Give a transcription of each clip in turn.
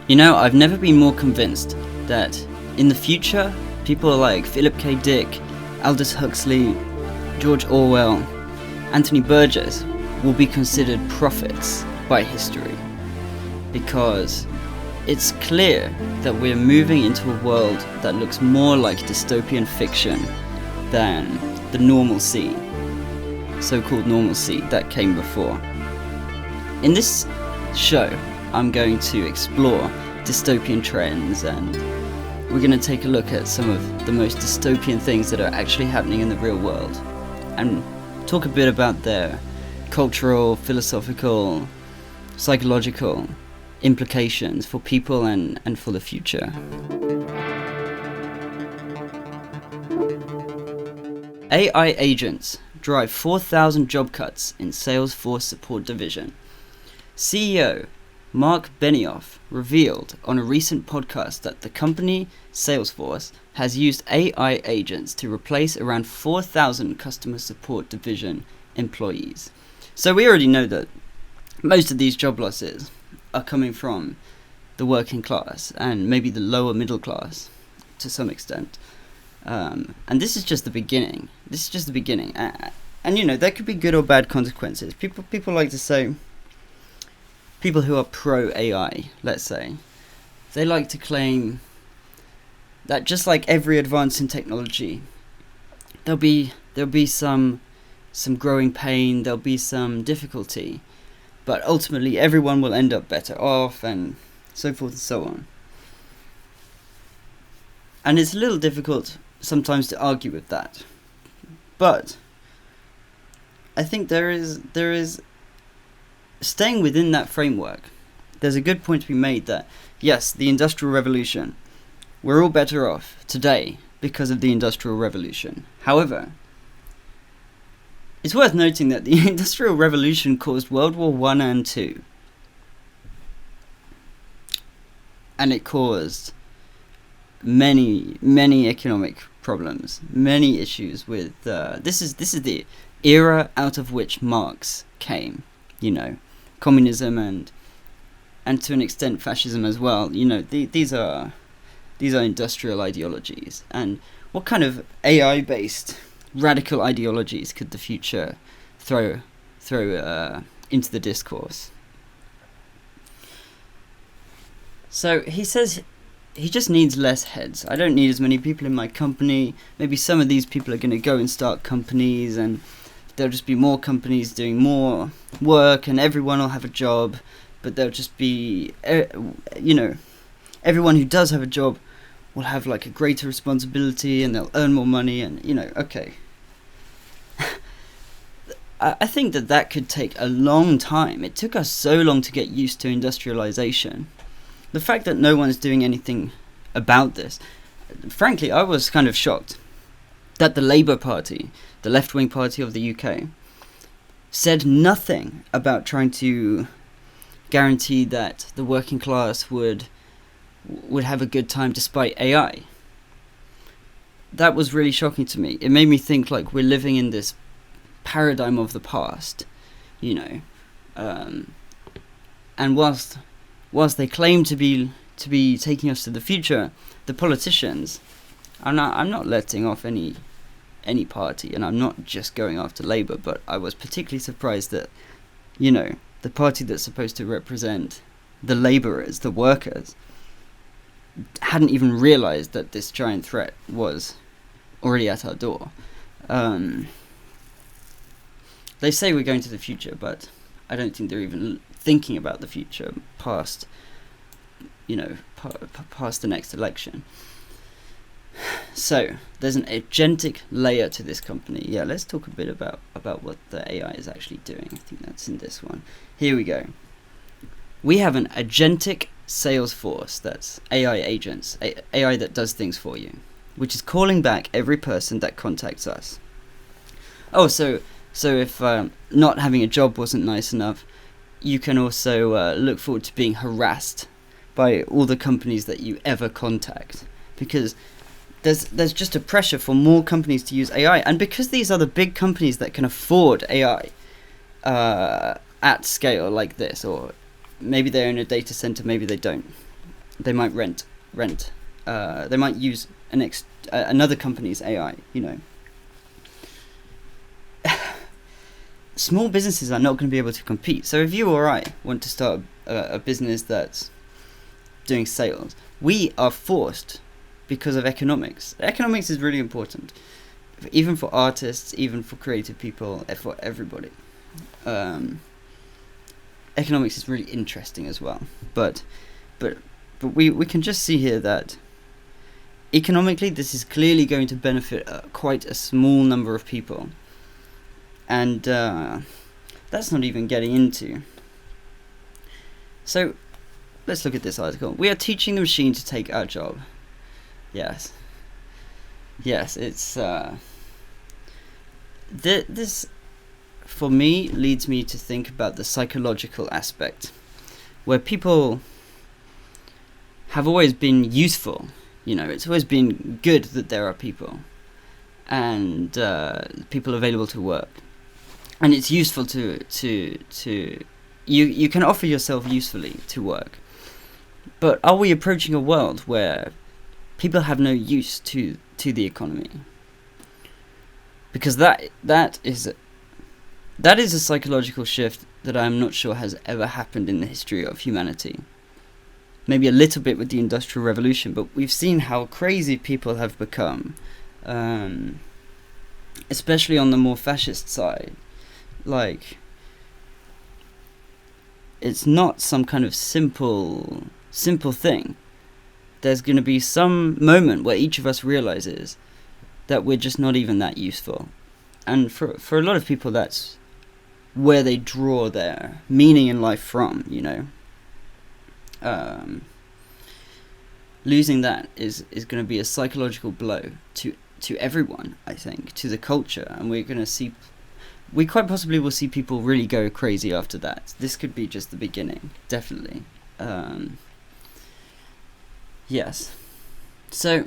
You know, I've never been more convinced that in the future, people like Philip K. Dick, Aldous Huxley, George Orwell, Anthony Burgess will be considered prophets by history, because it's clear that we're moving into a world that looks more like dystopian fiction than the normalcy, so-called normalcy, that came before. In this show, I'm going to explore dystopian trends, and we're going to take a look at some of the most dystopian things that are actually happening in the real world, and talk a bit about their cultural, philosophical, psychological implications for people and for the future. AI agents drive 4,000 job cuts in Salesforce support division. CEO Mark Benioff revealed on a recent podcast that the company, Salesforce, has used AI agents to replace around 4,000 customer support division employees. So we already know that most of these job losses are coming from the working class and maybe the lower middle class to some extent. And this is just the beginning. And you know, there could be good or bad consequences. People like to say, people who are pro-AI, let's say, they like to claim that just like every advance in technology, there'll be some growing pain, there'll be some difficulty, but ultimately everyone will end up better off, and so forth and so on. And it's a little difficult sometimes to argue with that, but I think there is staying within that framework, there's a good point to be made that, yes, the Industrial Revolution, we're all better off today because of the Industrial Revolution. However, it's worth noting that the Industrial Revolution caused World War I and II. And it caused many economic problems, many issues with... This is the era out of which Marx came, you know. Communism and to an extent fascism as well. You know, these are industrial ideologies. And what kind of AI-based radical ideologies could the future throw into the discourse? So he says he just needs less heads. I don't need as many people in my company. Maybe some of these people are going to go and start companies, and there'll just be more companies doing more work, and everyone will have a job, but there'll just be, you know, everyone who does have a job will have like a greater responsibility, and they'll earn more money, and, you know, okay. I think that could take a long time. It took us so long to get used to industrialization. The fact that no one's doing anything about this, frankly, I was kind of shocked that the Labour Party, the left-wing party of the UK, said nothing about trying to guarantee that the working class would have a good time despite AI. That was really shocking to me. It made me think like we're living in this paradigm of the past, you know. And whilst they claim to be taking us to the future, the politicians, I'm not letting off any party, and I'm not just going after Labour, but I was particularly surprised that, you know, the party that's supposed to represent the labourers, the workers, hadn't even realised that this giant threat was already at our door. They say we're going to the future, but I don't think they're even thinking about the future past, you know, past the next election. So there's an agentic layer to this company. Yeah, let's talk a bit about what the AI is actually doing. I think that's in this one. Here we go. We have an agentic sales force, that's AI agents, AI that does things for you, which is calling back every person that contacts us. Oh, so if not having a job wasn't nice enough, you can also look forward to being harassed by all the companies that you ever contact, because there's just a pressure for more companies to use AI, and because these are the big companies that can afford AI at scale like this, or maybe they're in a data center, maybe they don't. they might rent. They might use another company's AI. Small businesses are not going to be able to compete. So if you or I want to start a business that's doing sales, we are forced because of economics. Economics is really important, even for artists, even for creative people, for everybody. Economics is really interesting as well. But we can just see here that economically this is clearly going to benefit quite a small number of people. And that's not even getting into. So let's look at this article. We are teaching the machine to take our job. Yes, it's this for me leads me to think about the psychological aspect, where people have always been useful. It's always been good that there are people and people available to work, and it's useful to you can offer yourself usefully to work. But are we approaching a world where people have no use to the economy? Because that is a psychological shift that I'm not sure has ever happened in the history of humanity. Maybe a little bit with the Industrial Revolution, but we've seen how crazy people have become, especially on the more fascist side. Like, it's not some kind of simple thing. There's going to be some moment where each of us realizes that we're just not even that useful. And for a lot of people, that's where they draw their meaning in life from, Losing that is going to be a psychological blow to everyone, I think, to the culture. And we quite possibly will see people really go crazy after that. This could be just the beginning, definitely. Yes. So,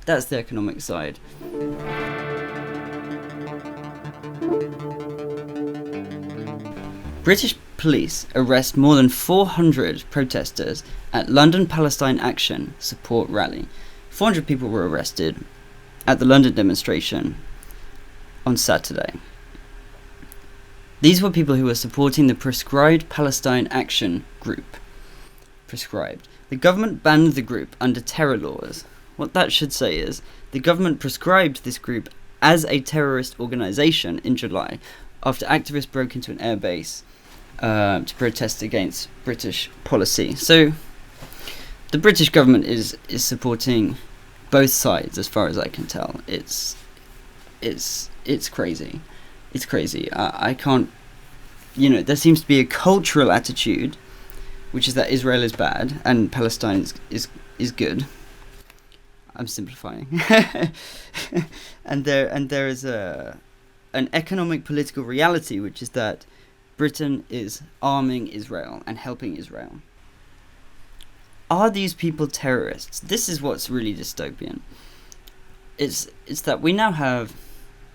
that's the economic side. British police arrest more than 400 protesters at London Palestine Action support rally. 400 people were arrested at the London demonstration on Saturday. These were people who were supporting the proscribed Palestine Action group. Proscribed. The government banned the group under terror laws. What that should say is, the government proscribed this group as a terrorist organisation in July after activists broke into an airbase to protest against British policy. So, the British government is supporting both sides, as far as I can tell. It's crazy. It's crazy. I can't. There seems to be a cultural attitude, which is that Israel is bad and Palestine is good. I'm simplifying. and there is an economic political reality, which is that Britain is arming Israel and helping Israel. Are these people terrorists? This is what's really dystopian. It's that we now have...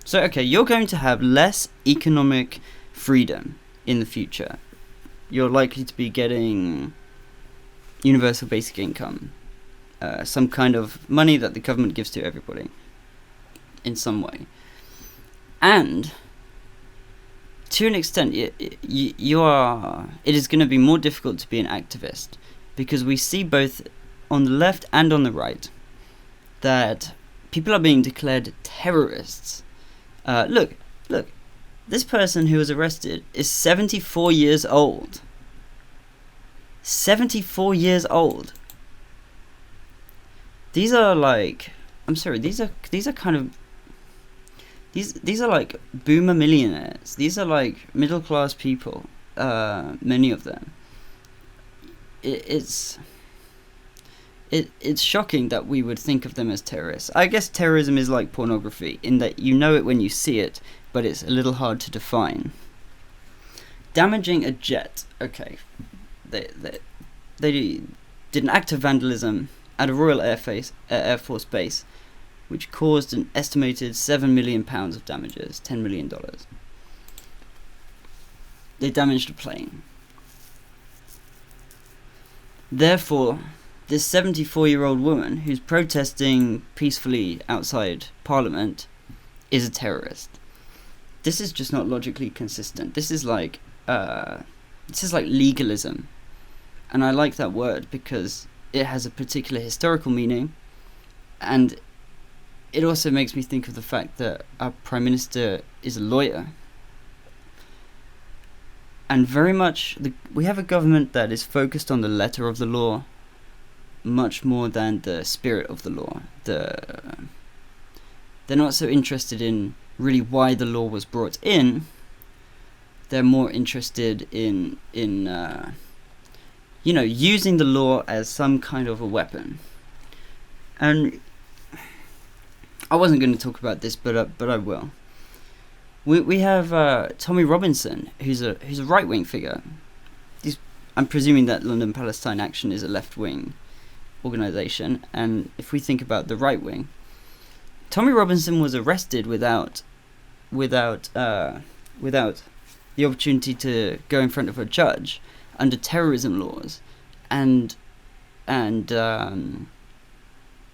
So, okay, you're going to have less economic freedom in the future. You're likely to be getting universal basic income, some kind of money that the government gives to everybody in some way. And to an extent, it is going to be more difficult to be an activist, because we see both on the left and on the right that people are being declared terrorists. Look, this person who was arrested is 74 years old. 74 years old. These are like, I'm sorry, these are kind of, these are like boomer millionaires. These are like middle class people, many of them. It's shocking that we would think of them as terrorists. I guess terrorism is like pornography, in that you know it when you see it, but it's a little hard to define. Damaging a jet. Okay. They did an act of vandalism at a Royal Air Force base, which caused an estimated £7 million of damages, $10 million. They damaged a plane. Therefore, this 74-year-old woman who's protesting peacefully outside Parliament is a terrorist. This is just not logically consistent. This is like legalism, and I like that word because it has a particular historical meaning, and it also makes me think of the fact that our Prime Minister is a lawyer. And very much, we have a government that is focused on the letter of the law much more than the spirit of the law. They're not so interested in really why the law was brought in. They're more interested in using the law as some kind of a weapon. And I wasn't going to talk about this, but I will. We have Tommy Robinson, who's a right-wing figure. I'm presuming that London Palestine Action is a left-wing organisation, and if we think about the right wing, Tommy Robinson was arrested without the opportunity to go in front of a judge under terrorism laws, and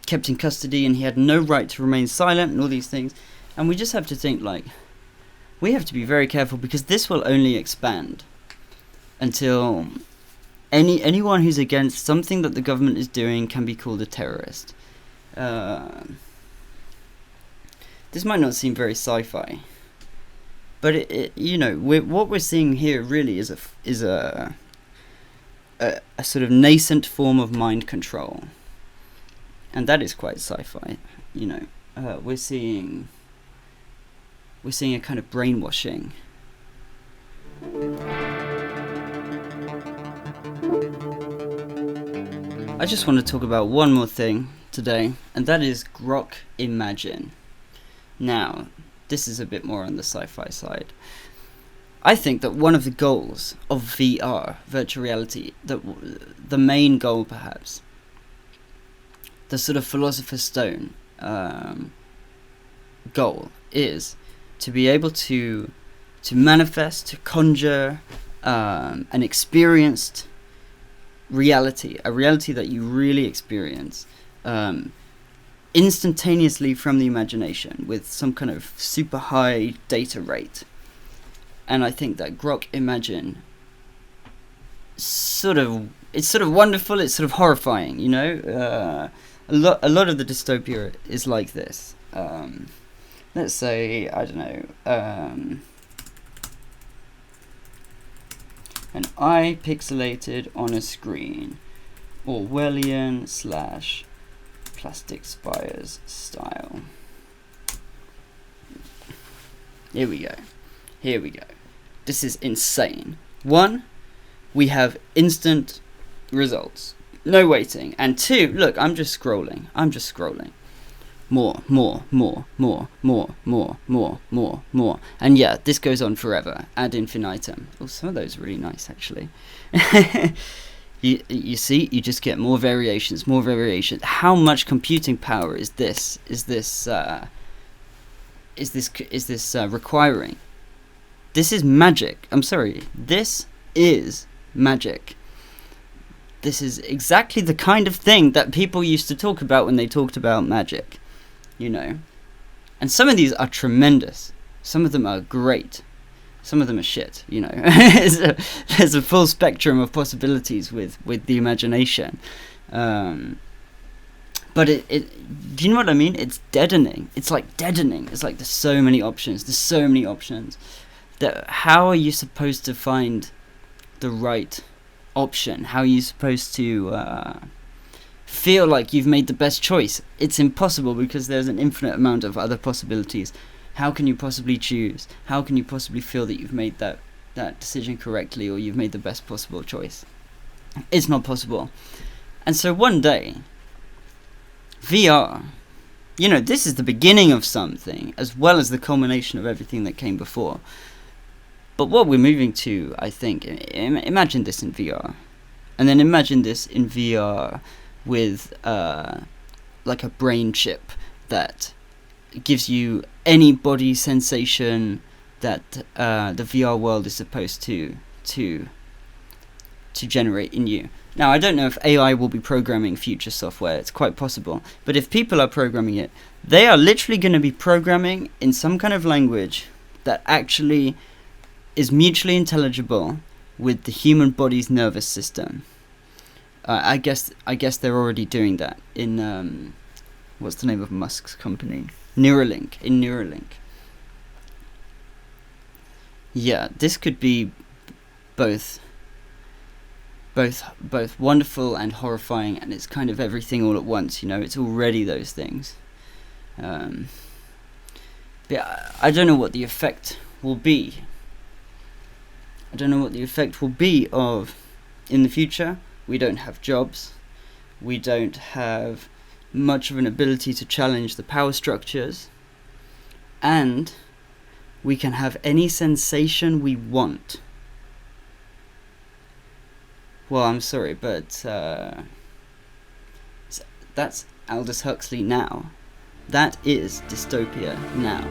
kept in custody, and he had no right to remain silent and all these things. And we just have to think, like, we have to be very careful, because this will only expand until anyone who's against something that the government is doing can be called a terrorist. This might not seem very sci-fi, but what we're seeing here really is a sort of nascent form of mind control, and that is quite sci-fi. We're seeing a kind of brainwashing. I just want to talk about one more thing today, and that is Grok Imagine. Now, this is a bit more on the sci-fi side. I think that one of the goals of VR, virtual reality, the main goal perhaps, the sort of philosopher's stone goal, is to be able to manifest, to conjure an experienced reality, a reality that you really experience instantaneously from the imagination with some kind of super high data rate. And I think that Grok Imagine it's sort of wonderful, it's sort of horrifying, a lot of the dystopia is like this. Let's say, I don't know, an eye pixelated on a screen, Orwellian / plastic spires style. Here we go. This is insane. 1, we have instant results, no waiting. And 2, look, I'm just scrolling. More. And yeah, this goes on forever, ad infinitum. Oh, some of those are really nice, actually. You see, you just get more variations. How much computing power is this requiring? This is magic. I'm sorry. This is magic. This is exactly the kind of thing that people used to talk about when they talked about magic. And some of these are tremendous. Some of them are great. Some of them are shit. There's a full spectrum of possibilities with the imagination. But do you know what I mean? It's deadening. It's like deadening. It's like there's so many options. How are you supposed to find the right option? How are you supposed to feel like you've made the best choice? It's impossible, because there's an infinite amount of other possibilities. How can you possibly choose? How can you possibly feel that you've made that decision correctly, or you've made the best possible choice? It's not possible. And so one day, VR, this is the beginning of something, as well as the culmination of everything that came before. But what we're moving to, I think, imagine this in VR. And then imagine this in VR with like a brain chip that gives you any body sensation that the VR world is supposed to generate in you. Now, I don't know if AI will be programming future software. It's quite possible. But if people are programming it, they are literally going to be programming in some kind of language that actually is mutually intelligible with the human body's nervous system. I guess they're already doing that in what's the name of Musk's company? Neuralink. Yeah, this could be both wonderful and horrifying, and it's kind of everything all at once. It's already those things. But I don't know what the effect will be. Of in the future. We don't have jobs. We don't have much of an ability to challenge the power structures. And we can have any sensation we want. Well, I'm sorry, but that's Aldous Huxley now. That is Dystopia Now.